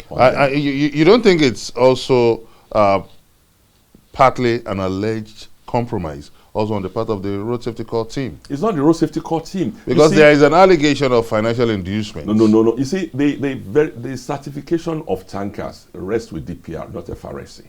on them. You don't think it's also partly an alleged compromise also on the part of the Road Safety Corps team? It's not the Road Safety Corps team. Because there is an allegation of financial inducement. No. You see, the certification of tankers rests with DPR, not FRSC.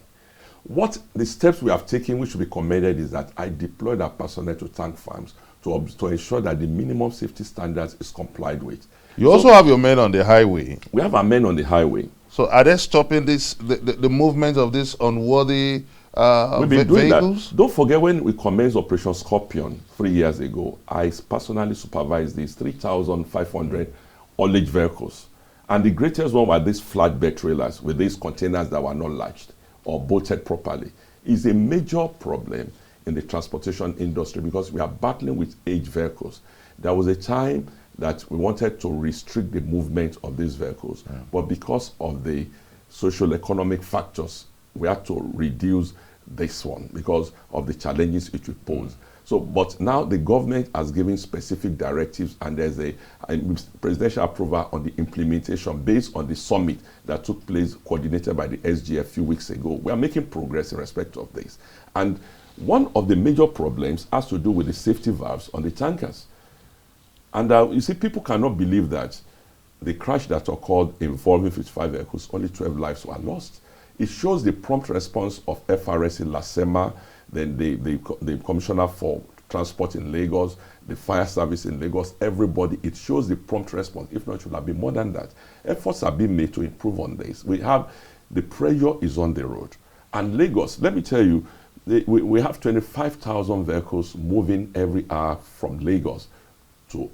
What the steps we have taken, which should be commended, is that I deployed our personnel to tank farms to ensure that the minimum safety standards is complied with. You also have your men on the highway. We have our men on the highway. So are they stopping the movement of these unworthy We've been doing vehicles? that. Don't forget when we commenced Operation Scorpion 3 years ago, I personally supervised these 3,500 haulage vehicles. And the greatest one were these flatbed trailers with these containers that were not latched or bolted properly. It's a major problem in the transportation industry because we are battling with aged vehicles. There was a time that we wanted to restrict the movement of these vehicles, but because of the social economic factors, we had to reduce this one because of the challenges it would pose. So, but now the government has given specific directives, and there's a presidential approval on the implementation based on the summit that took place, coordinated by the SG a few weeks ago. We are making progress in respect of this. And one of the major problems has to do with the safety valves on the tankers. And you see, people cannot believe that the crash that occurred involving 55 vehicles, only 12 lives were lost. It shows the prompt response of FRSC, LASEMA, then the Commissioner for Transport in Lagos, the Fire Service in Lagos, everybody. It shows the prompt response. If not, it should have been more than that. Efforts are being made to improve on this. The pressure is on the road. And Lagos, let me tell you, we have 25,000 vehicles moving every hour from Lagos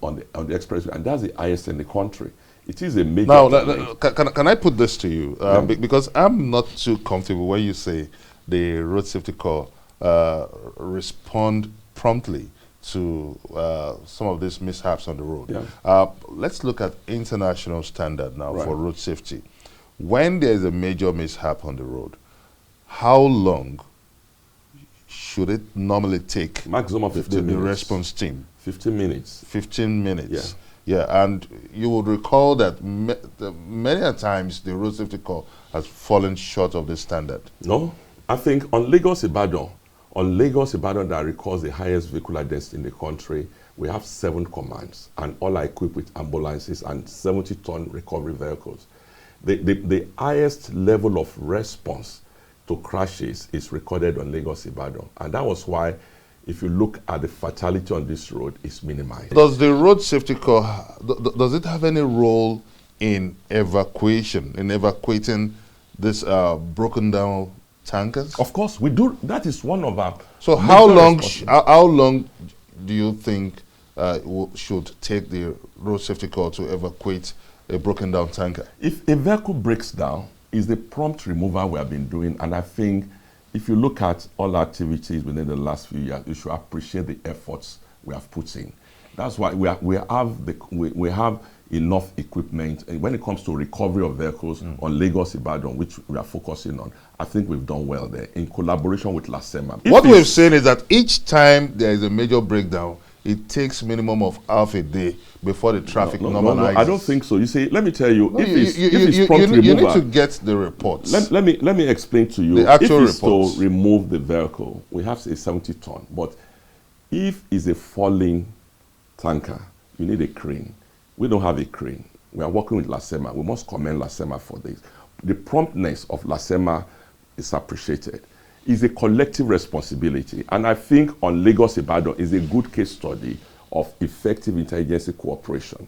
on the expressway, and that's the highest in the country. It is a major. Now, can I put this to you? Because I'm not too comfortable when you say the Road Safety Corps respond promptly to some of these mishaps on the road. Let's look at international standard now for road safety. When there is a major mishap on the road, how long should it normally take? Maximum 15 minutes. The response team. 15 minutes. 15 minutes. Yeah, and you would recall that many a times the Road Safety Corps has fallen short of the standard. No, I think on Lagos-Ibadan, that records the highest vehicular density in the country, we have 7 commands, and all are equipped with ambulances and 70-ton recovery vehicles. The highest level of response to crashes is recorded on Lagos-Ibadan, and that was why, if you look at the fatality on this road, it's minimized. Does the Road Safety Corps, does it have any role in evacuating this broken down tankers? Of course, we do. That is one of our. So how long do you think should take the Road Safety Corps to evacuate a broken down tanker? If a vehicle breaks down, is the prompt removal we have been doing, and I think if you look at all activities within the last few years, you should appreciate the efforts we have put in. That's why we have enough equipment. And when it comes to recovery of vehicles on Lagos-Ibadan, which we are focusing on, I think we've done well there in collaboration with LASEMA. What we've seen is that each time there is a major breakdown, it takes minimum of half a day before the traffic normalizes. No, I don't think so. You see, let me tell you, if it's prompt removal, you need to get the reports. Let me explain to you. The actual if it's reports. to remove the vehicle, we have a 70-ton. But if it's a falling tanker, you need a crane. We don't have a crane. We are working with LASEMA. We must commend LASEMA for this. The promptness of LASEMA is appreciated. It's a collective responsibility. And I think on Lagos-Ibadan is a good case study of effective intelligence cooperation.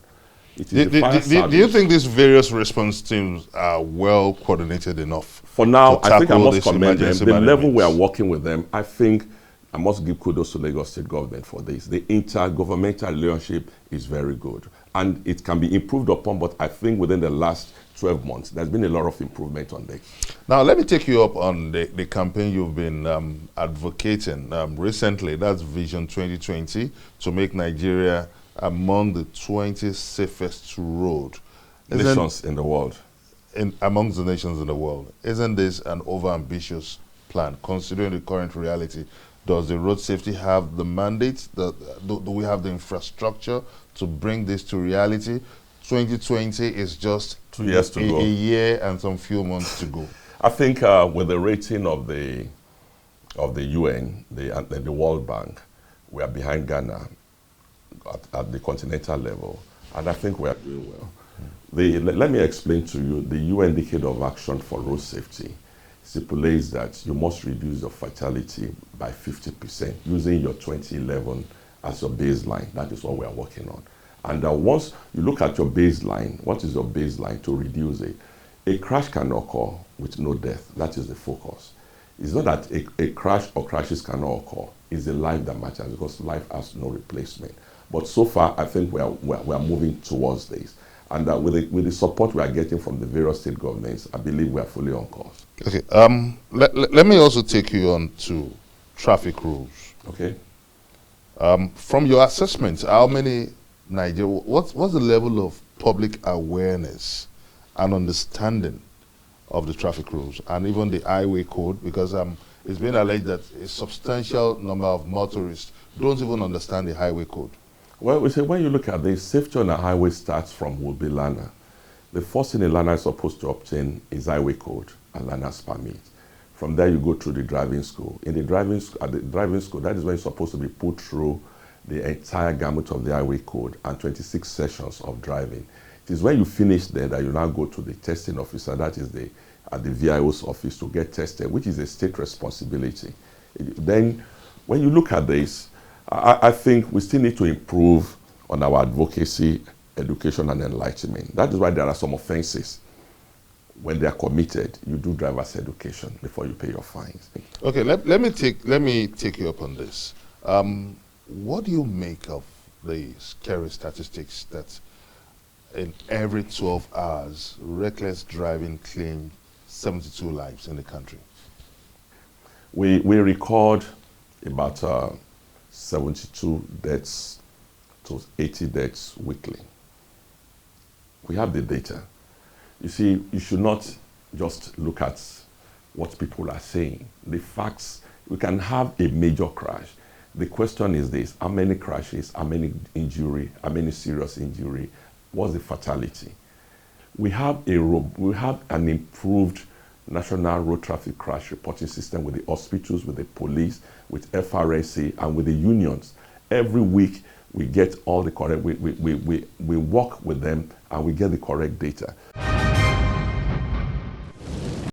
Do you think these various response teams are well coordinated enough? For now, I think I must commend them. The level we are working with them, I think I must give kudos to Lagos State government for this. The intergovernmental relationship is very good. And it can be improved upon, but I think within the last 12 months, there's been a lot of improvement on this. Now, let me take you up on the campaign you've been advocating recently. That's Vision 2020, to make Nigeria among the 20 safest roads nations in the world. Amongst the nations in the world. Isn't this an over-ambitious plan, considering the current reality? Does the road safety have the mandate? Do we have the infrastructure to bring this to reality, 2020 is just 2 years to go. A year and some few months to go. I think with the rating of the UN, the World Bank, we are behind Ghana at the continental level, and I think we are doing well. Let me explain to you, the UN Decade of Action for Road Safety stipulates that you must reduce your fatality by 50% using your 2011 as your baseline. That is what we are working on. And once you look at your baseline, what is your baseline to reduce it? A crash can occur with no death. That is the focus. It's not that a crash or crashes cannot occur. It's the life that matters, because life has no replacement. But so far, I think we are moving towards this. And with the support we are getting from the various state governments, I believe we are fully on course. Okay. Let me also take you on to traffic rules. Okay. From your assessment, how many what's the level of public awareness and understanding of the traffic rules and even the highway code? Because it's been alleged that a substantial number of motorists don't even understand the highway code. Well, we say when you look at this, safety on a highway starts from would-be learner. The first thing a learner is supposed to obtain is highway code and learner's permit. From there, you go through the driving school. In the driving school, that is when you're supposed to be put through the entire gamut of the highway code and 26 sessions of driving. It is when you finish there that you now go to the testing officer, that is at the VIO's office, to get tested, which is a state responsibility. Then, when you look at this, I think we still need to improve on our advocacy, education, and enlightenment. That is why there are some offenses. When they are committed, you do driver's education before you pay your fines. Okay, let me take you up on this. What do you make of the scary statistics that in every 12 hours, reckless driving claims 72 lives in the country? We record about 72 deaths to 80 deaths weekly. We have the data. You see, you should not just look at what people are saying. The facts, we can have a major crash. The question is this: how many crashes, how many injury, how many serious injury, what's the fatality? We have an improved National Road Traffic Crash Reporting System with the hospitals, with the police, with FRSC, and with the unions. Every week we get all the correct, we work with them and we get the correct data.